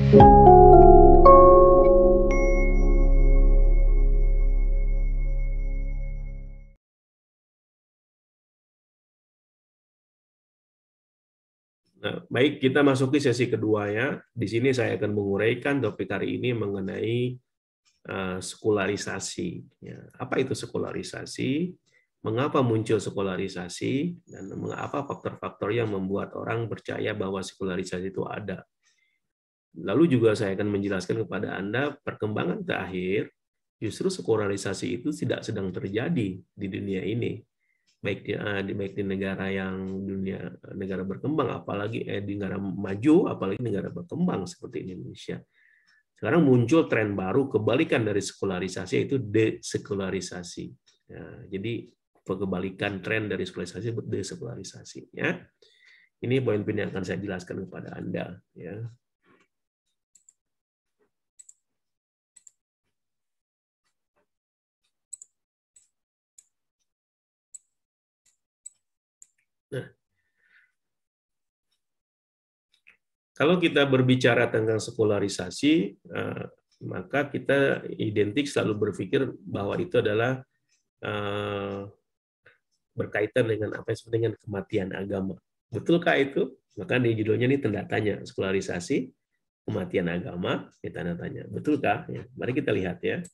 Nah, baik, kita masuki sesi kedua ya. Di sini saya akan menguraikan topik hari ini mengenai sekularisasi. Ya, apa itu sekularisasi? Mengapa muncul sekularisasi? Dan apa faktor-faktor yang membuat orang percaya bahwa sekularisasi itu ada? Lalu juga saya akan menjelaskan kepada Anda perkembangan terakhir, justru sekularisasi itu tidak sedang terjadi di dunia ini. Baik di negara yang negara berkembang, apalagi di negara maju, apalagi negara berkembang seperti Indonesia. Sekarang muncul tren baru kebalikan dari sekularisasi, yaitu desekularisasi. Ya, jadi kebalikan tren dari sekularisasi desekularisasi. Ya, ini poin-poin yang akan saya jelaskan kepada Anda. Ya. Nah, kalau kita berbicara tentang sekularisasi, maka kita identik selalu berpikir bahwa itu adalah berkaitan dengan apa yang disebut dengan kematian agama. Betulkah itu? Maka di judulnya ini tanda tanya, sekularisasi, kematian agama, tanda tanya. Betulkah? Ya, mari kita lihat ya.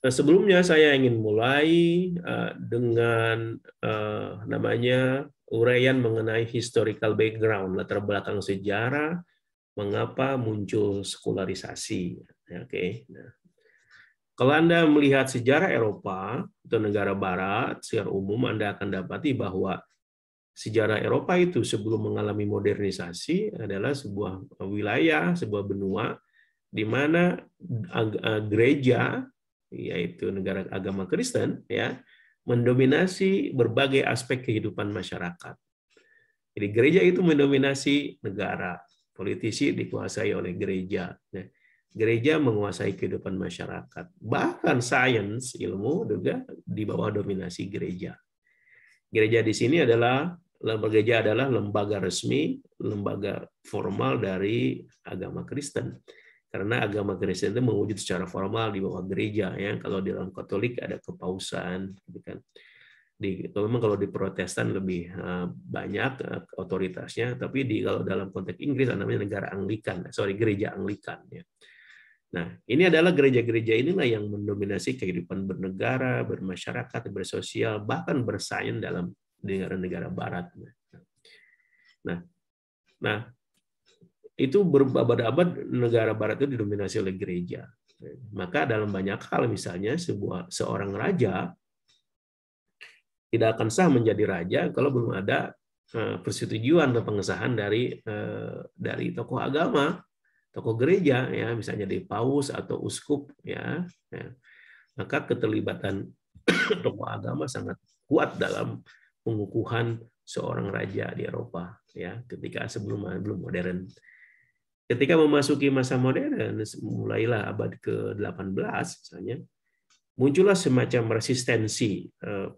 Nah, sebelumnya saya ingin mulai dengan namanya uraian mengenai historical background, latar belakang sejarah, mengapa muncul sekularisasi. Oke. Nah, kalau Anda melihat sejarah Eropa atau negara Barat secara umum, Anda akan dapati bahwa sejarah Eropa itu sebelum mengalami modernisasi adalah sebuah wilayah, sebuah benua di mana gereja, yaitu negara agama Kristen, ya, mendominasi berbagai aspek kehidupan masyarakat. Jadi gereja itu mendominasi negara, politisi dikuasai oleh gereja. Nah, gereja menguasai kehidupan masyarakat. Bahkan sains, ilmu juga di bawah dominasi gereja. Gereja di sini adalah lembaga resmi, lembaga formal dari agama Kristen. Karena agama Kristen itu mewujud secara formal di bawah gereja, ya. Kalau di dalam Katolik ada kepausan, gitu kan. Memang kalau di Protestan lebih banyak otoritasnya, tapi kalau dalam konteks Inggris namanya negara Anglikan, gereja Anglikan. Ya. Nah, ini adalah gereja-gereja inilah yang mendominasi kehidupan bernegara, bermasyarakat, bersosial, bahkan bersains dalam negara-negara Barat. Nah, itu berabad-abad negara Barat itu didominasi oleh gereja. Maka dalam banyak hal, misalnya seorang raja tidak akan sah menjadi raja kalau belum ada persetujuan atau pengesahan dari tokoh agama, tokoh gereja, ya, misalnya dari paus atau uskup, ya. Maka keterlibatan tokoh agama sangat kuat dalam pengukuhan seorang raja di Eropa, ya, ketika sebelum modern. Ketika memasuki masa modern, mulailah abad ke-18 misalnya, muncullah semacam resistensi,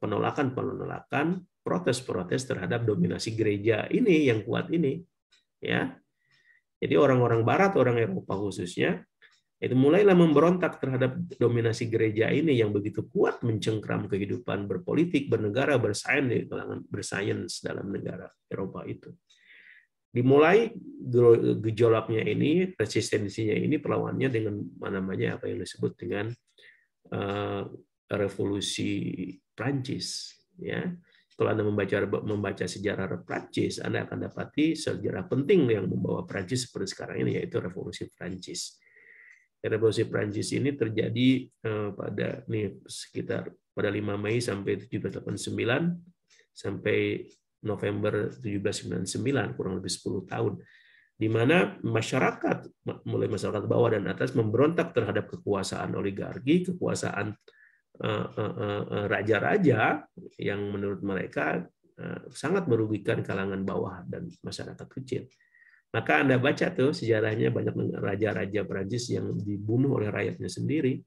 penolakan, protes-protes terhadap dominasi gereja ini yang kuat ini, ya. Jadi orang-orang Barat, orang Eropa khususnya, itu mulailah memberontak terhadap dominasi gereja ini yang begitu kuat mencengkram kehidupan berpolitik, bernegara, bersains dalam negara Eropa itu. Dimulai gejolaknya ini, resistensinya ini, perlawannya dengan apa yang disebut dengan revolusi Prancis, ya. Kalau Anda membaca sejarah Prancis, Anda akan dapati sejarah penting yang membawa Prancis seperti sekarang ini, yaitu revolusi Prancis. Revolusi Prancis ini terjadi sekitar pada 5 Mei sampai 1789 sampai November 1799, kurang lebih 10 tahun, di mana masyarakat, mulai masyarakat bawah dan atas, memberontak terhadap kekuasaan oligarki, kekuasaan raja-raja yang menurut mereka sangat merugikan kalangan bawah dan masyarakat kecil. Maka Anda baca tuh sejarahnya, banyak raja-raja Prancis yang dibunuh oleh rakyatnya sendiri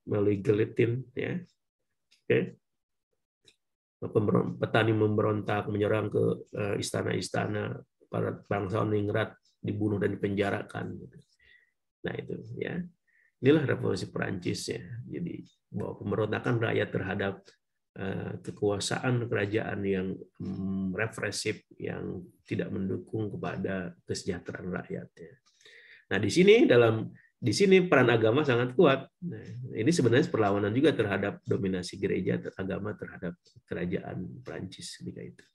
melalui guillotine, ya. Oke. petani memberontak, menyerang ke istana-istana, para bangsawan ningrat dibunuh dan dipenjarakan. Nah itu ya, inilah revolusi Perancis ya. Jadi bahwa pemberontakan rakyat terhadap kekuasaan kerajaan yang represif, yang tidak mendukung kepada kesejahteraan rakyatnya. Nah di sini peran agama sangat kuat. Nah, ini sebenarnya perlawanan juga terhadap dominasi gereja agama terhadap kerajaan Prancis ketika itu.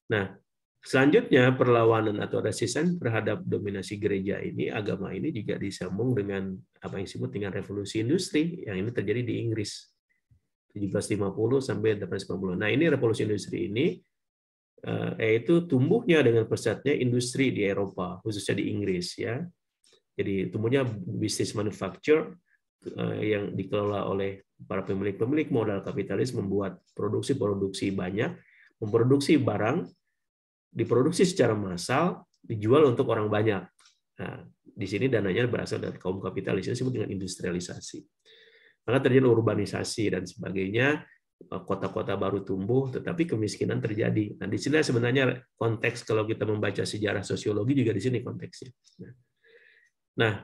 Nah, selanjutnya perlawanan atau resisten terhadap dominasi gereja ini, agama ini juga disambung dengan apa yang disebut dengan revolusi industri yang ini terjadi di Inggris 1750 sampai 1890. Nah, ini revolusi industri ini yaitu tumbuhnya dengan pesatnya industri di Eropa, khususnya di Inggris ya. Jadi tumbuhnya bisnis manufaktur yang dikelola oleh para pemilik modal kapitalis, membuat produksi banyak, memproduksi barang, diproduksi secara massal, dijual untuk orang banyak. Nah, di sini dananya berasal dari kaum kapitalis, yang disebut dengan industrialisasi. Maka terjadi urbanisasi dan sebagainya, kota-kota baru tumbuh, tetapi kemiskinan terjadi. Nah, di sini sebenarnya konteks kalau kita membaca sejarah sosiologi juga di sini konteksnya. Nah,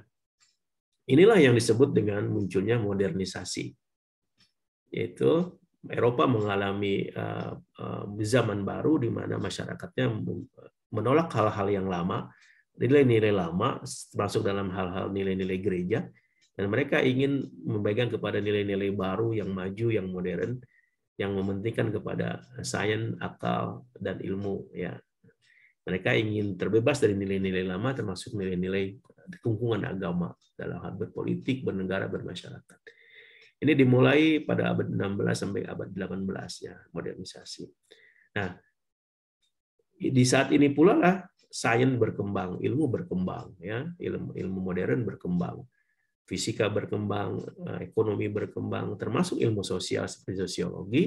inilah yang disebut dengan munculnya modernisasi, yaitu Eropa mengalami zaman baru di mana masyarakatnya menolak hal-hal yang lama, nilai-nilai lama, termasuk dalam hal-hal nilai-nilai gereja, dan mereka ingin memegang kepada nilai-nilai baru yang maju, yang modern, yang mementingkan kepada sains, akal, dan ilmu. Ya, mereka ingin terbebas dari nilai-nilai lama, termasuk nilai-nilai dukungan agama dalam hal berpolitik, bernegara, bermasyarakat. Ini dimulai pada abad 16 sampai abad 18 ya, modernisasi. Nah, di saat ini pula lah sains berkembang, ilmu berkembang ya, ilmu modern berkembang, fisika berkembang, ekonomi berkembang, termasuk ilmu sosial seperti sosiologi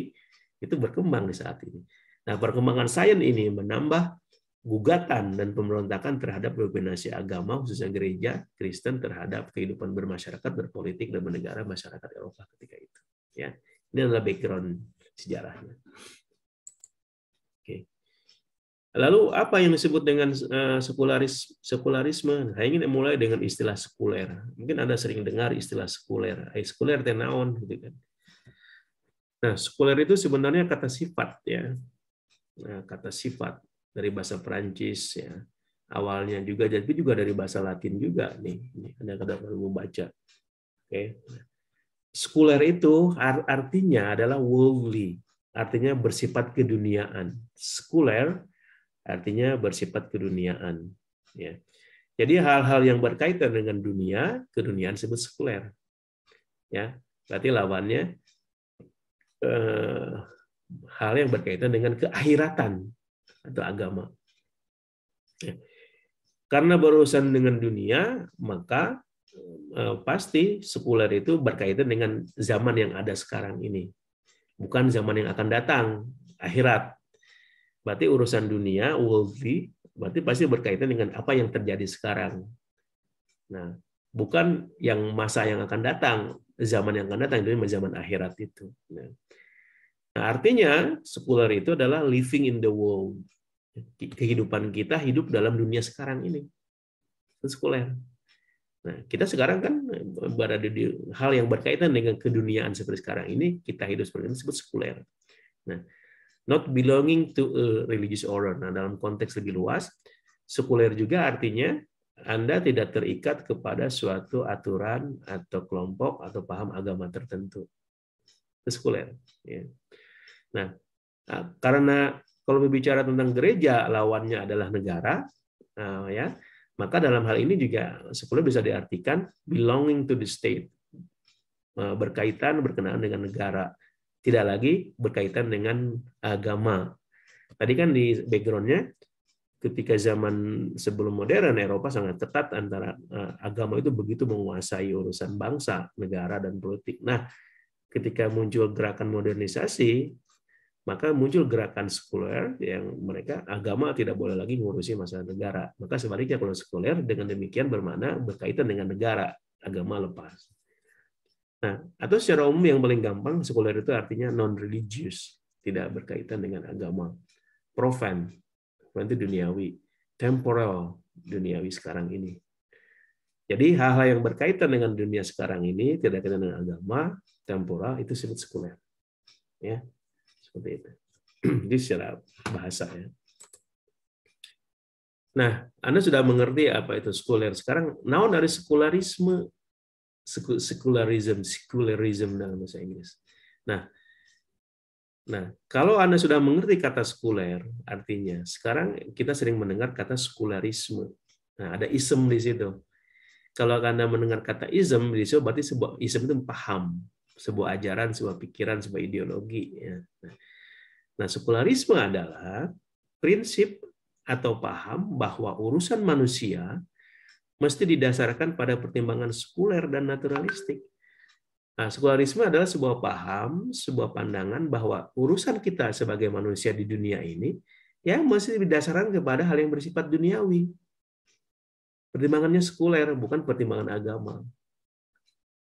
itu berkembang di saat ini. Nah, perkembangan sains ini menambah gugatan dan pemberontakan terhadap dominasi agama, khususnya gereja Kristen terhadap kehidupan bermasyarakat, berpolitik, dan bernegara masyarakat Eropa ketika itu. Ya, ini adalah background sejarahnya. Oke. Lalu apa yang disebut dengan sekularisme? Saya ingin mulai dengan istilah sekuler. Mungkin Anda sering dengar istilah sekuler. Sekuler tenaon, gitu kan. Nah, sekuler itu sebenarnya kata sifat ya. Nah, kata sifat dari bahasa Perancis ya, awalnya juga, jadi juga dari bahasa Latin juga nih. Anda kadang perlu baca. Oke. Sekuler itu artinya adalah worldly, artinya bersifat keduniaan. Sekuler artinya bersifat keduniaan. Ya. Jadi hal-hal yang berkaitan dengan dunia, keduniaan disebut sekuler. Ya, berarti lawannya hal yang berkaitan dengan keakhiratan atau agama. Karena berurusan dengan dunia, maka pasti sekuler itu berkaitan dengan zaman yang ada sekarang ini. Bukan zaman yang akan datang, akhirat. Berarti urusan dunia, worldly, berarti pasti berkaitan dengan apa yang terjadi sekarang. Nah, bukan yang masa yang akan datang, zaman yang akan datang, itu zaman akhirat itu. Nah, artinya sekuler itu adalah living in the world. Kehidupan kita hidup dalam dunia sekarang ini. Itu sekuler. Nah, kita sekarang kan berada di hal yang berkaitan dengan keduniaan seperti sekarang ini, kita hidup seperti ini disebut sekuler. Nah, not belonging to a religious order. Nah, dalam konteks lebih luas, sekuler juga artinya Anda tidak terikat kepada suatu aturan atau kelompok atau paham agama tertentu. Itu sekuler. Ya. Nah, karena kalau berbicara tentang gereja, lawannya adalah negara, ya, maka dalam hal ini juga sekuler bisa diartikan belonging to the state, berkenaan dengan negara, tidak lagi berkaitan dengan agama. Tadi kan di background-nya, ketika zaman sebelum modern, Eropa sangat ketat antara agama itu begitu menguasai urusan bangsa, negara, dan politik. Nah, ketika muncul gerakan modernisasi, maka muncul gerakan sekuler yang mereka agama tidak boleh lagi ngurusi masalah negara. Maka sebaliknya kalau sekuler dengan demikian bermakna berkaitan dengan negara, agama lepas. Nah, atau secara umum yang paling gampang sekuler itu artinya non-religious, tidak berkaitan dengan agama. Profan itu duniawi, temporal duniawi sekarang ini. Jadi hal-hal yang berkaitan dengan dunia sekarang ini tidak berkaitan dengan agama, temporal itu disebut sekuler. Ya, seperti itu. Ini secara bahasa ya. Nah, Anda sudah mengerti apa itu sekuler. Sekarang naon dari sekularisme, secularism dalam bahasa Inggris. Nah, kalau Anda sudah mengerti kata sekuler, artinya sekarang kita sering mendengar kata sekularisme. Nah, ada ism di situ. Kalau Anda mendengar kata ism di situ, berarti sebuah ism itu paham, sebuah ajaran, sebuah pikiran, sebuah ideologi. Ya. Nah, sekularisme adalah prinsip atau paham bahwa urusan manusia mesti didasarkan pada pertimbangan sekuler dan naturalistik. Nah, sekularisme adalah sebuah paham, sebuah pandangan bahwa urusan kita sebagai manusia di dunia ini ya mesti didasarkan kepada hal yang bersifat duniawi. Pertimbangannya sekuler, bukan pertimbangan agama.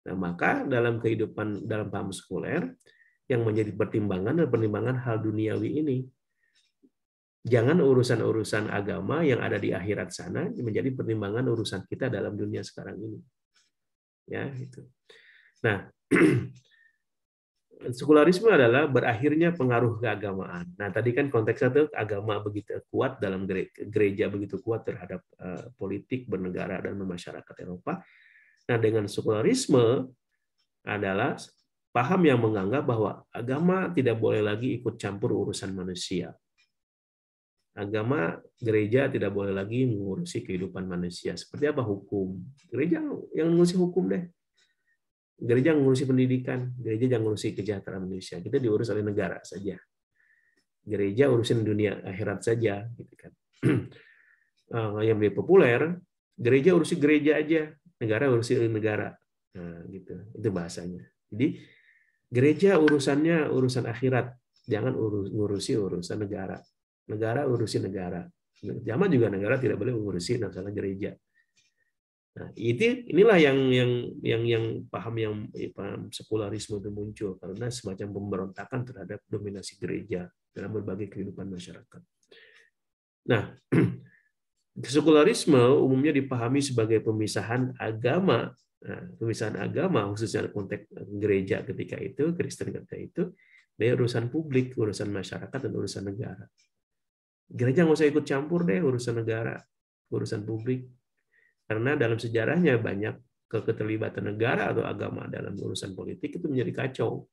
Nah, maka dalam kehidupan, dalam paham sekuler, yang menjadi pertimbangan adalah pertimbangan hal duniawi ini. Jangan urusan-urusan agama yang ada di akhirat sana menjadi pertimbangan urusan kita dalam dunia sekarang ini. Ya, itu. Nah, sekularisme adalah berakhirnya pengaruh keagamaan. Nah, tadi kan konteksnya itu agama begitu kuat dalam gereja begitu kuat terhadap politik, bernegara dan masyarakat Eropa. Nah, dengan sekularisme adalah paham yang menganggap bahwa agama tidak boleh lagi ikut campur urusan manusia. Agama, gereja tidak boleh lagi mengurusi kehidupan manusia. Seperti apa hukum? Gereja yang mengurusi hukum deh. Gereja mengurusi pendidikan, gereja yang mengurusi kesejahteraan manusia. Kita diurus oleh negara saja. Gereja urusin dunia akhirat saja, gitu kan. Yang lebih populer, gereja urusi gereja aja, negara urusi negara. Nah, gitu. Itu bahasanya. Jadi gereja urusannya urusan akhirat, jangan ngurusi urusan negara. Negara urusi negara. Zaman juga negara tidak boleh mengurusi masalah gereja. Nah, inilah yang paham sekularisme itu muncul karena semacam pemberontakan terhadap dominasi gereja dalam berbagai kehidupan masyarakat. Nah, sekularisme umumnya dipahami sebagai pemisahan agama. Nah, pemisahan agama khususnya konteks gereja ketika itu, Kristen ketika itu, dari urusan publik, urusan masyarakat dan urusan negara. Gereja nggak usah ikut campur deh urusan negara, urusan publik. Karena dalam sejarahnya banyak keterlibatan negara atau agama dalam urusan politik itu menjadi kacau.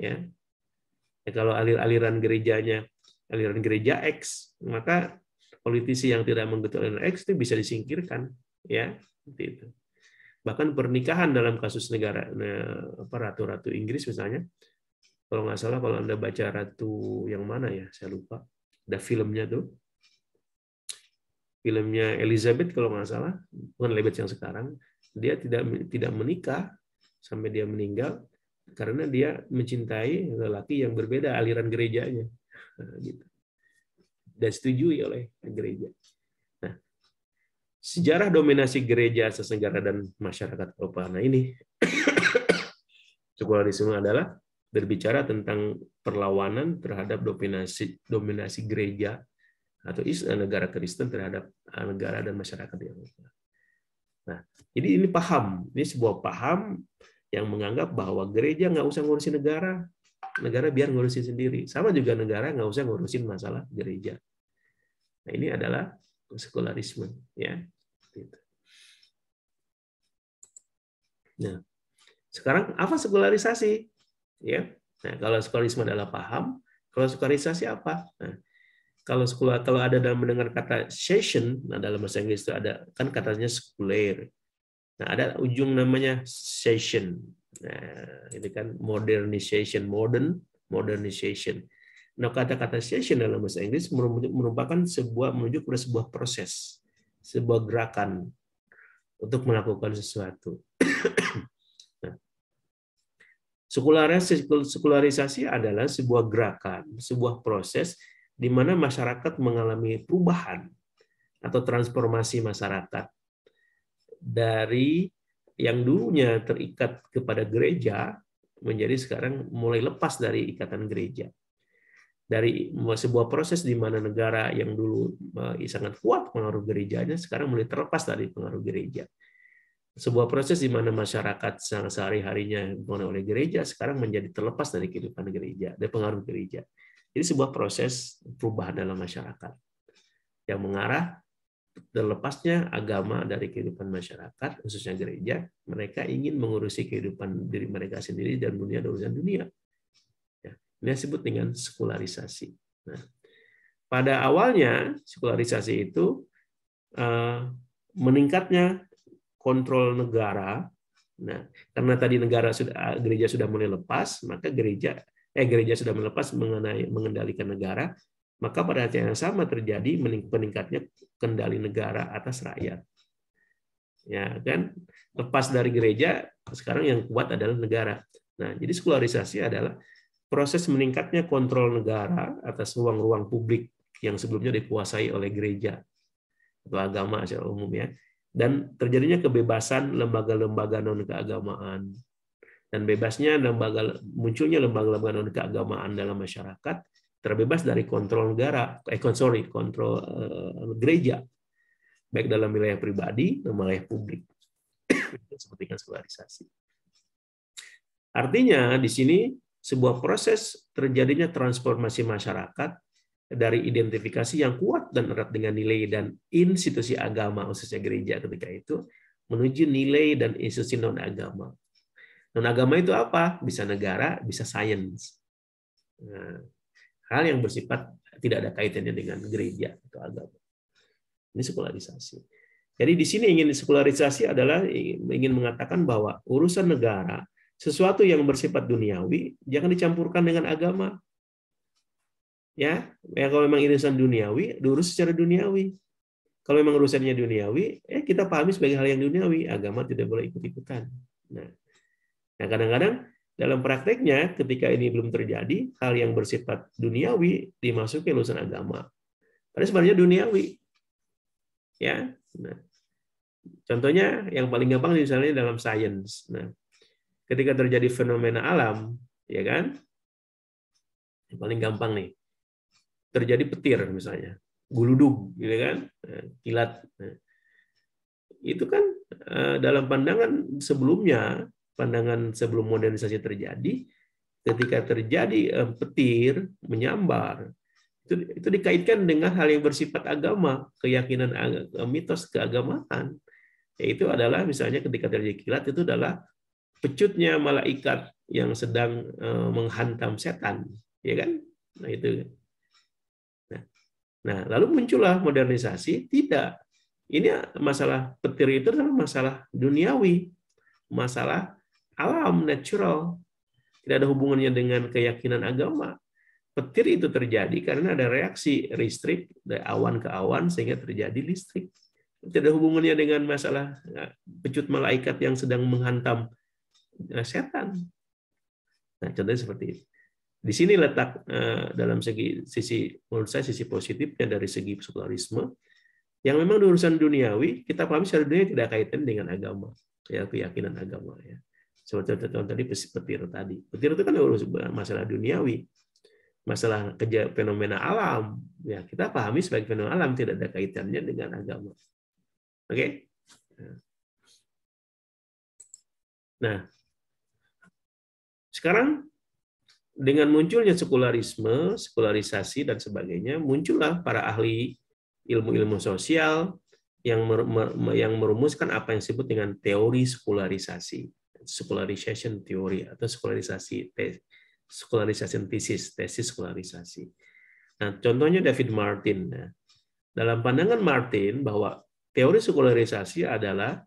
Ya, kalau aliran gerejanya, aliran gereja X, maka politisi yang tidak mengikuti aliran X itu bisa disingkirkan. Ya, seperti itu. Bahkan pernikahan dalam kasus negara, ratu-ratu Inggris misalnya, kalau nggak salah, kalau Anda baca ratu yang mana ya, saya lupa. Ada filmnya tuh, filmnya Elizabeth kalau nggak salah, bukan Elizabeth yang sekarang, dia tidak menikah sampai dia meninggal karena dia mencintai lelaki yang berbeda aliran gerejanya, gitu. Dan setujui oleh gereja. Nah, sejarah dominasi gereja atas negara dan masyarakat Eropa. Nah ini sekularisme adalah berbicara tentang perlawanan terhadap dominasi gereja atau negara Kristen terhadap negara dan masyarakat di Eropa. Nah, jadi ini sebuah paham yang menganggap bahwa gereja nggak usah ngurusin negara biar ngurusin sendiri. Sama juga negara nggak usah ngurusin masalah gereja. Nah, ini adalah sekularisme, ya. Nah, sekarang apa sekularisasi? Ya. Nah, kalau sekularisme adalah paham, kalau sekularisasi apa? Nah, kalau ada dalam mendengar kata session, nah dalam bahasa Inggris itu ada kan katanya sekuler. Nah, ada ujung namanya session. Nah, ini kan modernization. Nah, kata-kata session dalam bahasa Inggris merupakan menunjuk pada sebuah proses, sebuah gerakan untuk melakukan sesuatu. Nah, sekularisasi adalah sebuah gerakan, sebuah proses di mana masyarakat mengalami perubahan atau transformasi masyarakat dari yang dulunya terikat kepada gereja menjadi sekarang mulai lepas dari ikatan gereja. Dari sebuah proses di mana negara yang dulu sangat kuat pengaruh gerejanya, sekarang mulai terlepas dari pengaruh gereja. Sebuah proses di mana masyarakat sehari-harinya dipengaruhi oleh gereja, sekarang menjadi terlepas dari kehidupan gereja, dari pengaruh gereja. Jadi sebuah proses perubahan dalam masyarakat yang mengarah terlepasnya agama dari kehidupan masyarakat, khususnya gereja. Mereka ingin mengurusi kehidupan diri mereka sendiri dan dunia urusan dunia. Ini disebut dengan sekularisasi. Nah, pada awalnya sekularisasi itu meningkatnya kontrol negara. Nah, karena tadi gereja sudah mulai lepas, maka gereja sudah melepas mengendalikan negara, maka pada saat yang sama terjadi meningkatnya kendali negara atas rakyat. Ya kan, lepas dari gereja, sekarang yang kuat adalah negara. Nah, jadi sekularisasi adalah proses meningkatnya kontrol negara atas ruang-ruang publik yang sebelumnya dikuasai oleh gereja atau agama secara umum, ya, dan terjadinya kebebasan lembaga-lembaga non-keagamaan dan munculnya lembaga-lembaga non-keagamaan dalam masyarakat terbebas dari kontrol kontrol gereja, baik dalam wilayah pribadi dan wilayah publik. Seperti sekularisasi. Artinya di sini sebuah proses terjadinya transformasi masyarakat dari identifikasi yang kuat dan erat dengan nilai dan institusi agama, khususnya gereja ketika itu, menuju nilai dan institusi non-agama. Non-agama itu apa? Bisa negara, bisa sains. Nah, hal yang bersifat tidak ada kaitannya dengan gereja atau agama. Ini sekularisasi. Jadi di sini sekularisasi adalah ingin mengatakan bahwa urusan negara, sesuatu yang bersifat duniawi, jangan dicampurkan dengan agama. Ya, kalau memang urusan duniawi, diurus secara duniawi. Kalau memang urusannya duniawi, kita pahami sebagai hal yang duniawi, agama tidak boleh ikut-ikutan. Nah, kadang-kadang dalam prakteknya, ketika ini belum terjadi, hal yang bersifat duniawi dimasuki urusan agama. Padahal sebenarnya duniawi. Ya, nah, contohnya yang paling gampang misalnya dalam sains. Nah, ketika terjadi fenomena alam, ya kan? Yang paling gampang nih. Terjadi petir misalnya, guludug, gitu kan? Kilat. Nah, itu kan dalam pandangan sebelum modernisasi terjadi, ketika terjadi petir menyambar, itu dikaitkan dengan hal yang bersifat agama, keyakinan mitos keagamaan. Yaitu adalah misalnya ketika terjadi kilat itu adalah pecutnya malaikat yang sedang menghantam setan, ya kan? Nah itu. Nah, lalu muncullah modernisasi. Tidak, ini masalah petir itu adalah masalah duniawi, masalah alam, natural, tidak ada hubungannya dengan keyakinan agama. Petir itu terjadi karena ada reaksi listrik dari awan ke awan sehingga terjadi listrik. Tidak ada hubungannya dengan masalah pecut malaikat yang sedang menghantam setan. Nah, contohnya seperti itu. Di sini letak dalam menurut saya sisi positifnya dari segi sekularisme, yang memang urusan duniawi kita pahami secara dunia tidak kaitan dengan agama, ya, keyakinan agama, ya. Seperti contoh tadi petir tadi. Petir itu kan masalah duniawi, masalah fenomena alam, ya, kita pahami sebagai fenomena alam, tidak ada kaitannya dengan agama. Oke? Nah, sekarang dengan munculnya sekularisme, sekularisasi dan sebagainya, muncullah para ahli ilmu-ilmu sosial yang merumuskan apa yang disebut dengan teori sekularisasi, secularization theory atau sekularisasi tesis sekularisasi. Nah, contohnya David Martin. Nah, dalam pandangan Martin bahwa teori sekularisasi adalah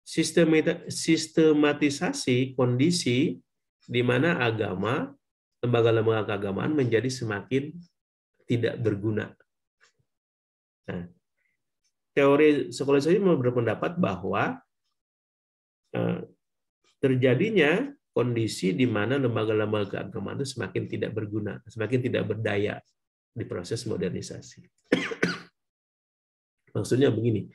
sistematisasi kondisi di mana agama, lembaga-lembaga keagamaan menjadi semakin tidak berguna. Nah, teori sekularisasi berpendapat bahwa terjadinya kondisi di mana lembaga-lembaga keagamaan itu semakin tidak berguna, semakin tidak berdaya di proses modernisasi. Maksudnya begini,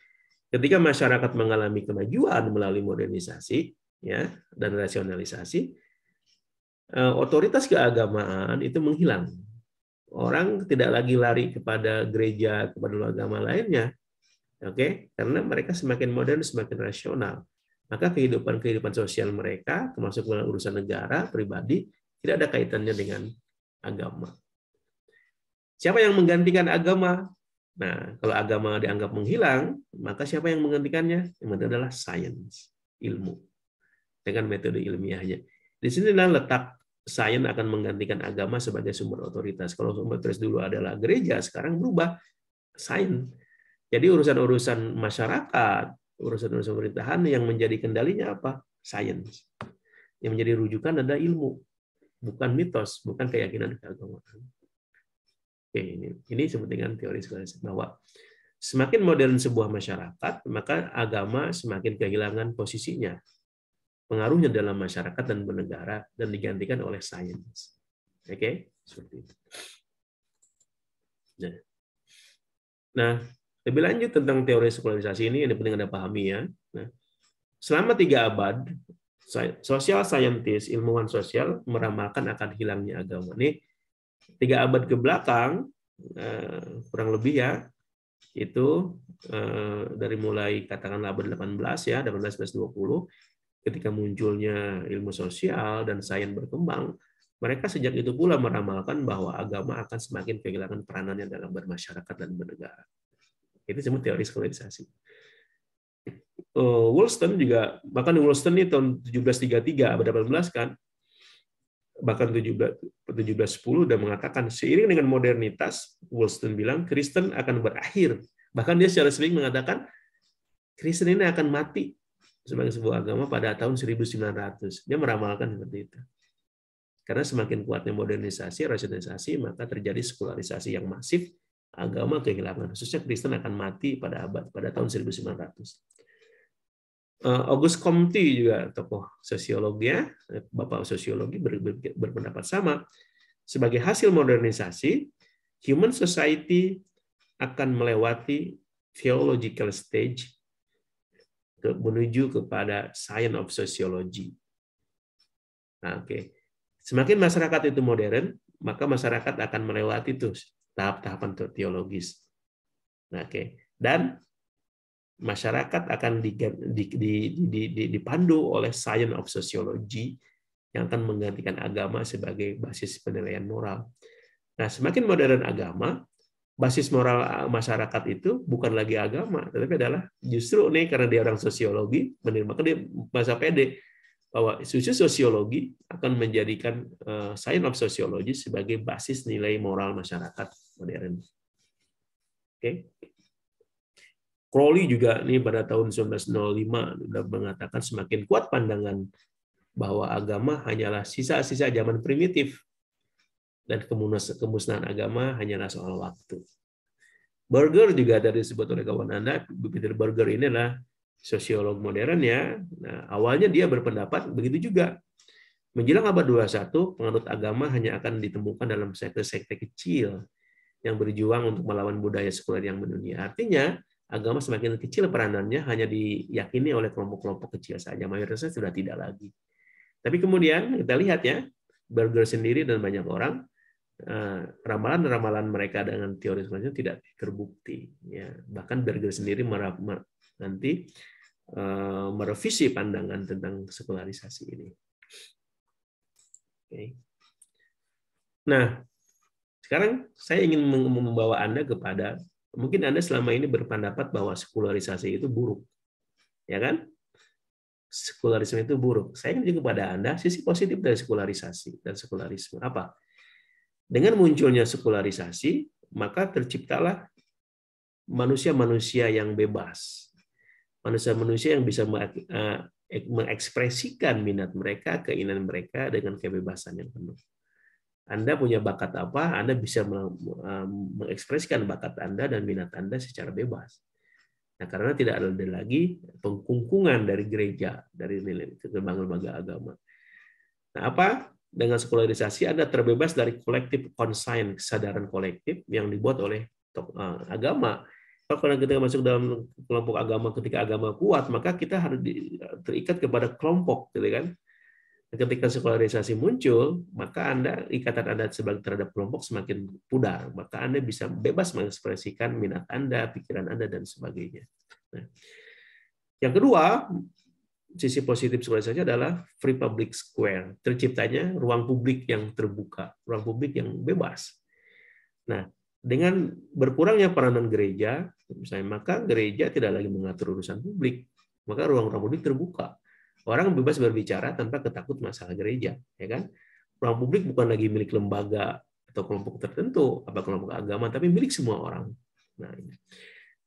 ketika masyarakat mengalami kemajuan melalui modernisasi, ya, dan rasionalisasi, otoritas keagamaan itu menghilang. Orang tidak lagi lari kepada gereja, kepada agama lainnya, oke? Karena mereka semakin modern, semakin rasional. Maka kehidupan sosial mereka, termasuk urusan negara, pribadi, tidak ada kaitannya dengan agama. Siapa yang menggantikan agama? Nah, kalau agama dianggap menghilang, maka siapa yang menggantikannya? Yang adalah sains, ilmu, dengan metode ilmiahnya. Di sinilah letak sains akan menggantikan agama sebagai sumber otoritas. Kalau sumber otoritas dulu adalah gereja, sekarang berubah sains. Jadi urusan-urusan masyarakat, urusan-urusan pemerintahan yang menjadi kendalinya apa? Sains. Yang menjadi rujukan adalah ilmu, bukan mitos, bukan keyakinan keagamaan. Oke, ini disebut dengan teori sekularisme, bahwa semakin modern sebuah masyarakat, maka agama semakin kehilangan posisinya, pengaruhnya dalam masyarakat dan bernegara, dan digantikan oleh sains. Oke, seperti itu. Nah, lebih lanjut tentang teori sekularisasi ini, yang penting Anda pahami ya. Nah, selama 3 abad, social scientist, ilmuwan sosial, meramalkan akan hilangnya agama. Ini 3 abad ke belakang, kurang lebih ya, itu dari mulai katakanlah abad 18 ya, 18-20, ketika munculnya ilmu sosial dan sains berkembang, mereka sejak itu pula meramalkan bahwa agama akan semakin kehilangan peranannya dalam bermasyarakat dan bernegara. Itu disebut teori sekularisasi. Woolston juga, bahkan Woolston ini tahun 1733 abad 18 kan, bahkan 1710 udah mengatakan seiring dengan modernitas, Woolston bilang Kristen akan berakhir. Bahkan dia secara sering mengatakan Kristen ini akan mati sebagai sebuah agama pada tahun 1900. Dia meramalkan seperti itu. Karena semakin kuatnya modernisasi, rasionalisasi, maka terjadi sekularisasi yang masif, agama kehilangan. Khususnya Kristen akan mati pada tahun 1900. Auguste Comte juga tokoh sosiologi, bapak sosiologi berpendapat sama. Sebagai hasil modernisasi, human society akan melewati theological stage menuju kepada science of sociology. Nah, oke. Semakin masyarakat itu modern, maka masyarakat akan melewati itu tahap-tahapan teologis. Nah, oke. Dan masyarakat akan dipandu oleh science of sociology yang akan menggantikan agama sebagai basis penilaian moral. Nah, semakin modern agama, basis moral masyarakat itu bukan lagi agama, tetapi adalah justru nih karena dia orang sosiologi, maka dia bahasa pede bahwa sosiologi akan menjadikan science of sociology sebagai basis nilai moral masyarakat modern. Oke. Crowley juga nih pada tahun 1905 sudah mengatakan semakin kuat pandangan bahwa agama hanyalah sisa-sisa zaman primitif dan kemusnahan agama hanyalah soal waktu. Berger juga tadi disebut oleh kawan Anda, Peter Berger ini adalah sosiolog modern ya. Nah, awalnya dia berpendapat begitu juga. Menjelang abad 21, penganut agama hanya akan ditemukan dalam sekte-sekte kecil yang berjuang untuk melawan budaya sekuler yang mendunia. Artinya, agama semakin kecil peranannya, hanya diyakini oleh kelompok-kelompok kecil saja. Mayoritasnya sudah tidak lagi. Tapi kemudian kita lihat ya, Berger sendiri dan banyak orang, ramalan-ramalan mereka dengan teori sekularisme tidak terbukti. Ya, bahkan Berger sendiri nanti merevisi pandangan tentang sekularisasi ini. Oke. Nah, sekarang saya ingin membawa Anda kepada, mungkin Anda selama ini berpendapat bahwa sekularisasi itu buruk. Ya kan? Sekularisme itu buruk. Saya ingin kepada Anda sisi positif dari sekularisasi dan sekularisme. Apa? Dengan munculnya sekularisasi, maka terciptalah manusia-manusia yang bebas. Manusia-manusia yang bisa mengekspresikan minat mereka, keinginan mereka dengan kebebasan yang penuh. Anda punya bakat apa, Anda bisa mengekspresikan bakat Anda dan minat Anda secara bebas. Nah, karena tidak ada lagi pengkungkungan dari gereja, dari lembaga agama. Nah, apa? Dengan sekularisasi Anda terbebas dari kolektif konsain, kesadaran kolektif yang dibuat oleh agama. Kalau kita masuk dalam kelompok agama, ketika agama kuat, maka kita harus terikat kepada kelompok, gitu kan? Ketika sekularisasi muncul, maka ikatan Anda terhadap kelompok semakin pudar. Maka Anda bisa bebas mengekspresikan minat Anda, pikiran Anda, dan sebagainya. Nah, yang kedua, sisi positif sekularisasi adalah free public square. Terciptanya ruang publik yang terbuka, ruang publik yang bebas. Nah, dengan berkurangnya peranan gereja, misalnya, maka gereja tidak lagi mengatur urusan publik. Maka ruang-ruang publik terbuka. Orang bebas berbicara tanpa ketakut masalah gereja, ya kan? Ruang publik bukan lagi milik lembaga atau kelompok tertentu, apa kelompok agama, tapi milik semua orang. Nah,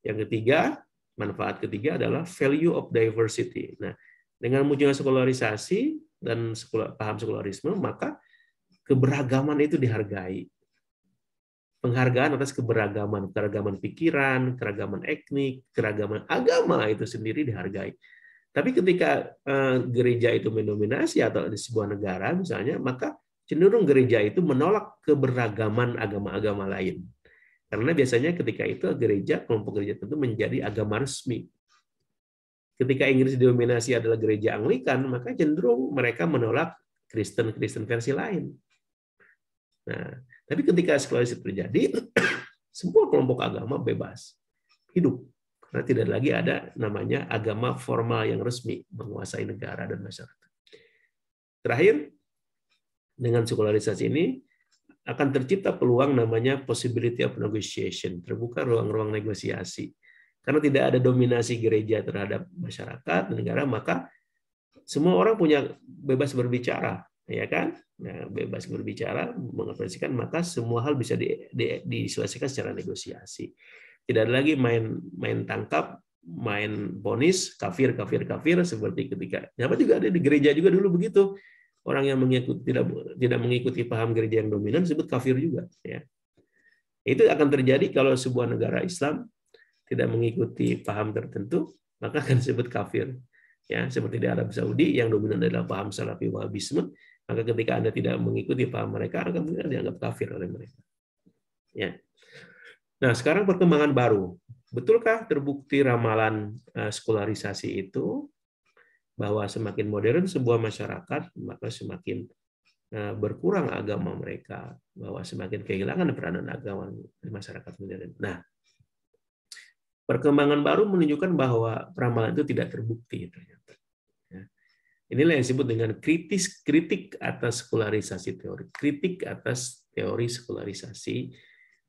yang ketiga, manfaat ketiga adalah value of diversity. Nah, dengan munculnya sekularisasi dan paham sekularisme, maka keberagaman itu dihargai. Penghargaan atas keragaman pikiran, keragaman etnik, keragaman agama itu sendiri dihargai. Tapi ketika gereja itu mendominasi atau di sebuah negara misalnya, maka cenderung gereja itu menolak keberagaman agama-agama lain. Karena biasanya ketika itu kelompok gereja tentu menjadi agama resmi. Ketika Inggris didominasi adalah gereja Anglikan, maka cenderung mereka menolak Kristen versi lain. Nah, tapi ketika sekularisasi terjadi, semua kelompok agama bebas hidup. Karena tidak lagi ada namanya agama formal yang resmi menguasai negara dan masyarakat. Terakhir, dengan sekularisasi ini akan tercipta peluang namanya possibility of negotiation, terbuka ruang-ruang negosiasi. Karena tidak ada dominasi gereja terhadap masyarakat dan negara, maka semua orang punya bebas berbicara, ya kan? Nah, bebas berbicara, mengekspresikan, maka semua hal bisa diselesaikan secara negosiasi. Tidak ada lagi main tangkap, main vonis, kafir seperti ketika. Kenapa juga ada di gereja juga dulu begitu. Orang yang tidak mengikuti paham gereja yang dominan disebut kafir juga. Ya. Itu akan terjadi kalau sebuah negara Islam tidak mengikuti paham tertentu, maka akan disebut kafir. Ya, seperti di Arab Saudi yang dominan adalah paham Salafi Wahabisme, maka ketika Anda tidak mengikuti paham mereka, akan dianggap kafir oleh mereka. Ya. Nah, sekarang perkembangan baru. Betulkah terbukti ramalan sekularisasi itu bahwa semakin modern sebuah masyarakat, maka semakin berkurang agama mereka, bahwa semakin kehilangan peranan agama di masyarakat modern. Nah, perkembangan baru menunjukkan bahwa ramalan itu tidak terbukti ternyata. Inilah yang disebut dengan kritik atas sekularisasi teori. Kritik atas teori sekularisasi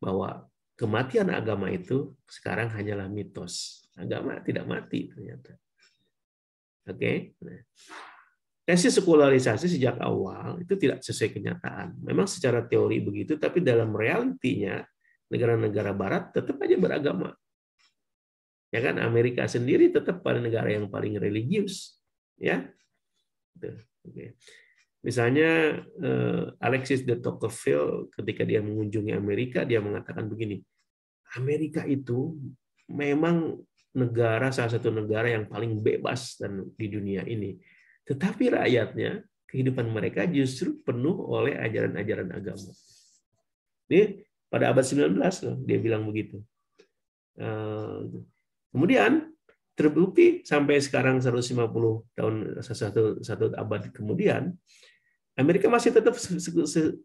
bahwa kematian agama itu sekarang hanyalah mitos. Agama tidak mati ternyata. Oke. Nah, tesis sekularisasi sejak awal itu tidak sesuai kenyataan. Memang secara teori begitu, tapi dalam realitinya negara-negara Barat tetap aja beragama. Ya kan, Amerika sendiri tetap pada negara yang paling religius. Ya. Oke. Misalnya Alexis de Tocqueville ketika dia mengunjungi Amerika, dia mengatakan begini, Amerika itu memang salah satu negara yang paling bebas di dunia ini. Tetapi rakyatnya, kehidupan mereka justru penuh oleh ajaran-ajaran agama. Ini pada abad 19 dia bilang begitu. Kemudian terbukti sampai sekarang 150 tahun, satu abad kemudian, Amerika masih tetap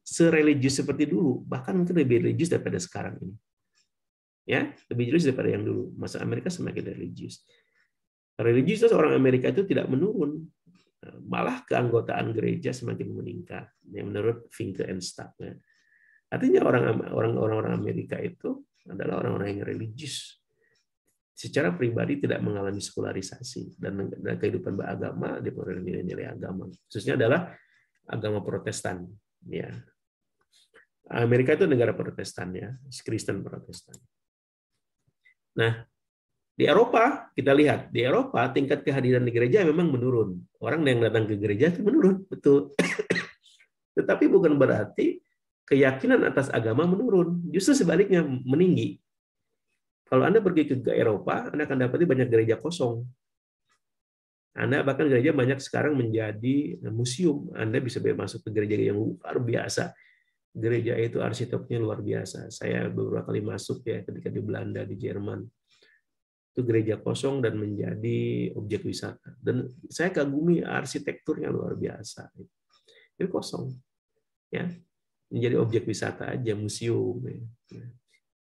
sereligius seperti dulu, bahkan mungkin lebih religius daripada sekarang ini. Ya, lebih religius daripada yang dulu. Masa Amerika semakin religius. Religiusitas orang Amerika itu tidak menurun, malah keanggotaan gereja semakin meningkat. Yang menurut Finke and Stark. Artinya orang-orang Amerika itu adalah orang-orang yang religius. Secara pribadi tidak mengalami sekularisasi dan kehidupan beragama dipengaruhi nilai-nilai agama. Khususnya adalah agama Protestan. Ya, Amerika itu negara Protestan ya, Kristen Protestan. Nah, di Eropa kita lihat di Eropa tingkat kehadiran di gereja memang menurun. Orang yang datang ke gereja itu menurun, betul. Tetapi bukan berarti keyakinan atas agama menurun. Justru sebaliknya meninggi. Kalau Anda pergi ke Eropa, Anda akan dapati banyak gereja kosong. Bahkan gereja banyak sekarang menjadi museum. Anda bisa masuk ke gereja yang luar biasa. Gereja itu arsitekturnya luar biasa. Saya beberapa kali masuk ya ketika di Belanda, di Jerman. Itu gereja kosong dan menjadi objek wisata. Dan saya kagumi arsitekturnya luar biasa. Itu kosong, ya, menjadi objek wisata aja, museum.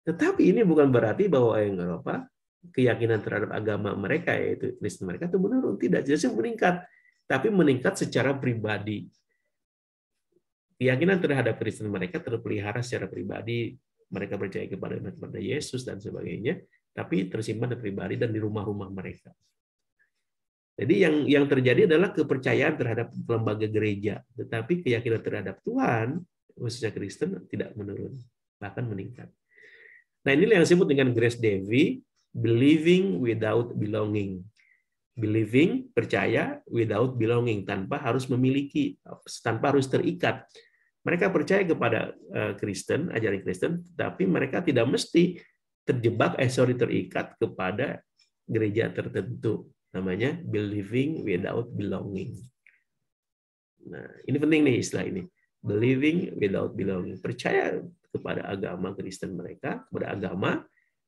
Tetapi ini bukan berarti bahwa Eropa keyakinan terhadap agama mereka, yaitu Kristen mereka, itu menurun. Tidak, justru meningkat. Tapi meningkat secara pribadi. Keyakinan terhadap Kristen mereka terpelihara secara pribadi. Mereka percaya kepada Yesus dan sebagainya, tapi tersimpan di pribadi dan di rumah-rumah mereka. Jadi yang terjadi adalah kepercayaan terhadap lembaga gereja, tetapi keyakinan terhadap Tuhan, khususnya Kristen, tidak menurun, bahkan meningkat. Nah, inilah yang disebut dengan Grace Davy, believing without belonging. Believing, percaya, without belonging, tanpa harus memiliki, tanpa harus terikat. Mereka percaya kepada Kristen, ajaran Kristen, tapi mereka tidak mesti terikat kepada gereja tertentu. Namanya believing without belonging. Nah, ini penting nih istilah ini. Believing without belonging. Percaya kepada agama Kristen mereka, kepada agama,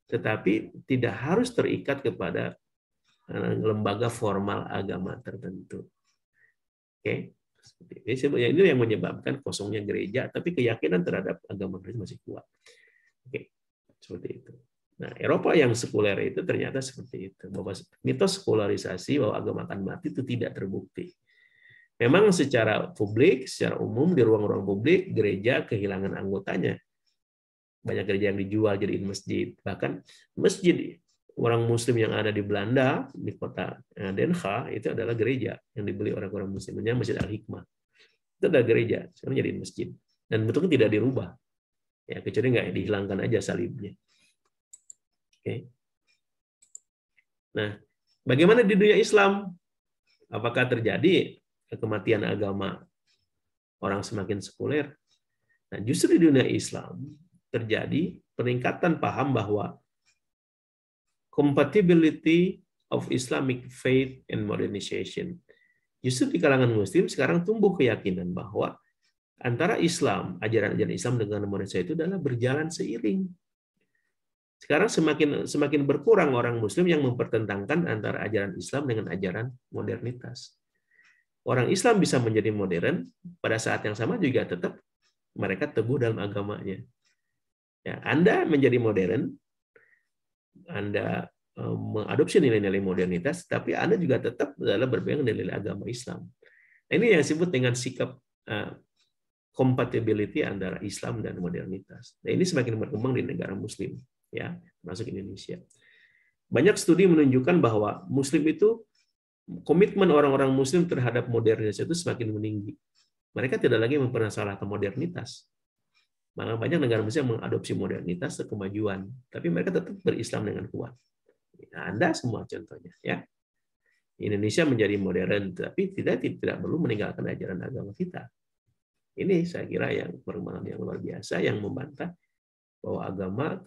tetapi tidak harus terikat kepada lembaga formal agama tertentu. Oke? Ini yang menyebabkan kosongnya gereja, tapi keyakinan terhadap agama Kristen masih kuat. Oke, seperti itu. Nah, Eropa yang sekuler itu ternyata seperti itu, bahwa mitos sekularisasi bahwa agama akan mati itu tidak terbukti. Memang secara publik, secara umum di ruang-ruang publik, gereja kehilangan anggotanya. Banyak gereja yang dijual jadiin masjid. Bahkan masjid orang Muslim yang ada di Belanda, di kota Den Haag, itu adalah gereja yang dibeli orang-orang Muslimnya, Masjid Al-Hikmah. Itu adalah gereja, sekarang jadi masjid. Dan bentuknya tidak dirubah. Ya, kecuali nggak dihilangkan aja salibnya. Oke. Nah, bagaimana di dunia Islam? Apakah terjadi kematian agama orang semakin sekuler? Nah, justru di dunia Islam terjadi peningkatan paham bahwa compatibility of Islamic faith and modernization. Justru di kalangan Muslim sekarang tumbuh keyakinan bahwa antara Islam, ajaran-ajaran Islam dengan modernisasi itu adalah berjalan seiring. Sekarang semakin berkurang orang Muslim yang mempertentangkan antara ajaran Islam dengan ajaran modernitas. Orang Islam bisa menjadi modern, pada saat yang sama juga tetap mereka teguh dalam agamanya. Ya, Anda menjadi modern, Anda mengadopsi nilai-nilai modernitas, tapi Anda juga tetap dalam berpegang nilai agama Islam. Nah, ini yang disebut dengan sikap compatibility antara Islam dan modernitas. Nah, ini semakin berkembang di negara Muslim, ya, termasuk Indonesia. Banyak studi menunjukkan bahwa Muslim itu komitmen orang-orang Muslim terhadap modernitas itu semakin meninggi. Mereka tidak lagi mempermasalahkan modernitas. Malah banyak negara Muslim yang mengadopsi modernitas ke kemajuan, tapi mereka tetap berislam dengan kuat. Nah, Anda semua contohnya, ya. Indonesia menjadi modern, tapi tidak perlu meninggalkan ajaran agama kita. Ini saya kira yang perkembangan yang luar biasa yang membantah bahwa agama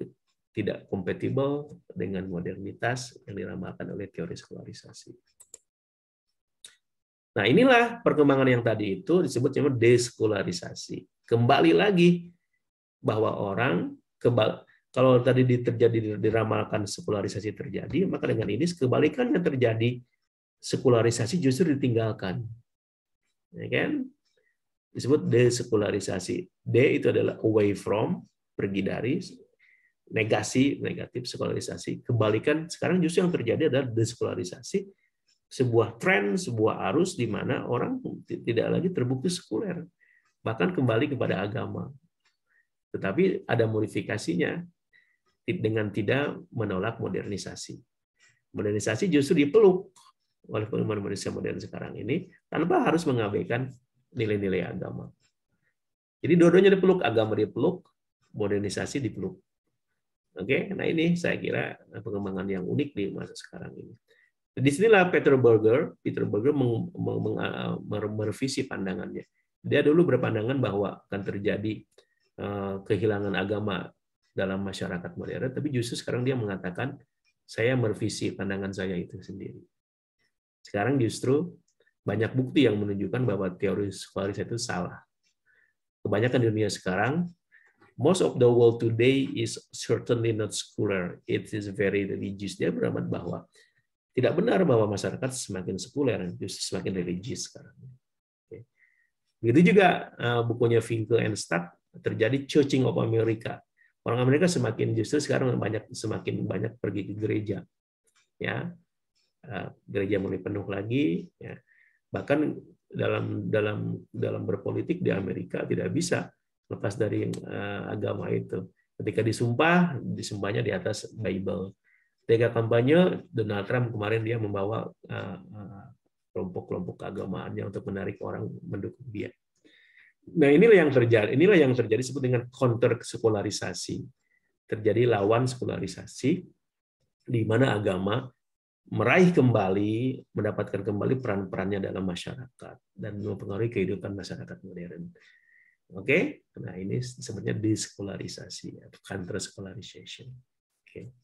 tidak kompatibel dengan modernitas yang diramalkan oleh teori sekularisasi. Nah, inilah perkembangan yang tadi itu disebut desekularisasi. Kembali lagi bahwa orang kalau tadi terjadi diramalkan sekularisasi terjadi, maka dengan ini kebalikannya terjadi, sekularisasi justru ditinggalkan. Ya kan? Disebut desekularisasi. D itu adalah away from, pergi dari, negasi, negatif, sekularisasi. Kebalikan sekarang justru yang terjadi adalah desekularisasi, sebuah tren, sebuah arus di mana orang tidak lagi terbukti sekuler, bahkan kembali kepada agama. Tetapi ada modifikasinya dengan tidak menolak modernisasi. Modernisasi justru dipeluk oleh penggemar manusia modern sekarang ini tanpa harus mengabaikan nilai-nilai agama. Jadi dua-duanya dipeluk, agama dipeluk, modernisasi dipeluk. Oke, nah ini saya kira pengembangan yang unik di masa sekarang ini. Di sinilah Peter Berger merevisi pandangannya. Dia dulu berpandangan bahwa akan terjadi kehilangan agama dalam masyarakat modern, tapi justru sekarang dia mengatakan saya merevisi pandangan saya itu sendiri. Sekarang justru banyak bukti yang menunjukkan bahwa teori sekularisasi itu salah. Kebanyakan di dunia sekarang most of the world today is certainly not secular. It is very religious. Dia beramat bahwa tidak benar bahwa masyarakat semakin sekuler, justru semakin religius sekarang. Begitu juga bukunya Finkel and Stark, terjadi Churching of America. Orang Amerika justru sekarang semakin banyak pergi ke gereja. Ya, gereja mulai penuh lagi. Ya. Bahkan dalam berpolitik di Amerika tidak bisa lepas dari agama itu. Ketika disumpahnya di atas Bible. Ketika kampanye, Donald Trump kemarin dia membawa kelompok-kelompok keagamaannya untuk menarik orang mendukung dia. Nah, inilah yang terjadi disebut dengan counter sekularisasi. Terjadi lawan sekularisasi di mana agama mendapatkan kembali peran-perannya dalam masyarakat dan mempengaruhi kehidupan masyarakat modern. Oke, nah ini sebenarnya desekularisasi atau counter secularization. Oke.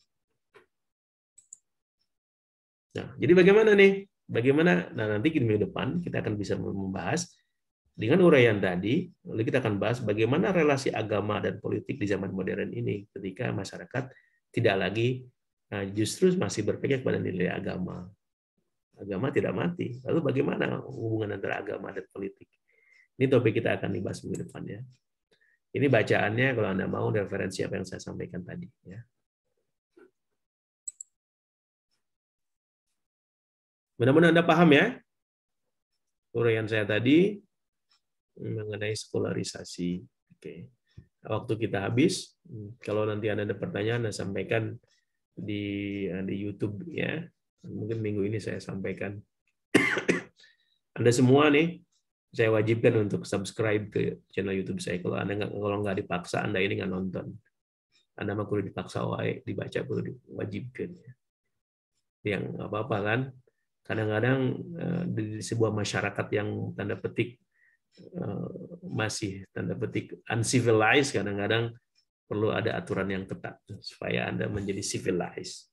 Nah, jadi bagaimana nih? Nah, nanti di minggu depan kita akan bisa membahas dengan uraian tadi, lalu kita akan bahas bagaimana relasi agama dan politik di zaman modern ini ketika masyarakat tidak lagi justru masih berpegang pada nilai agama. Agama tidak mati. Lalu bagaimana hubungan antara agama dan politik? Ini topik kita akan dibahas minggu depan ya. Ini bacaannya kalau Anda mau referensi apa yang saya sampaikan tadi ya. Mudah-mudahan Anda paham ya uraian saya tadi mengenai sekularisasi. Oke. Waktu kita habis. Kalau nanti Anda ada pertanyaan, Anda sampaikan di YouTube ya. Mungkin minggu ini saya sampaikan. Anda semua nih, saya wajibkan untuk subscribe ke channel YouTube saya. Kalau nggak dipaksa, Anda ini nggak nonton. Anda mah perlu dipaksa, dibaca perlu diwajibkan. Yang nggak apa-apa kan? Kadang-kadang di sebuah masyarakat yang tanda petik masih tanda petik uncivilized, kadang-kadang perlu ada aturan yang ketat supaya Anda menjadi civilized.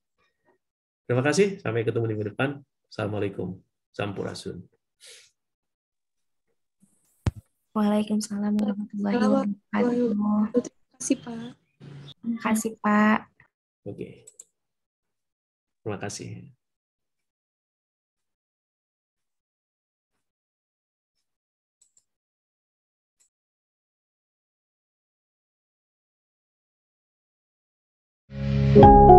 Terima kasih, sampai ketemu di minggu depan. Assalamualaikum. Sampurasun. Waalaikumsalam warahmatullahi wabarakatuh. Terima kasih, Pak. Terima kasih, Pak. Oke. Terima kasih. Thank you.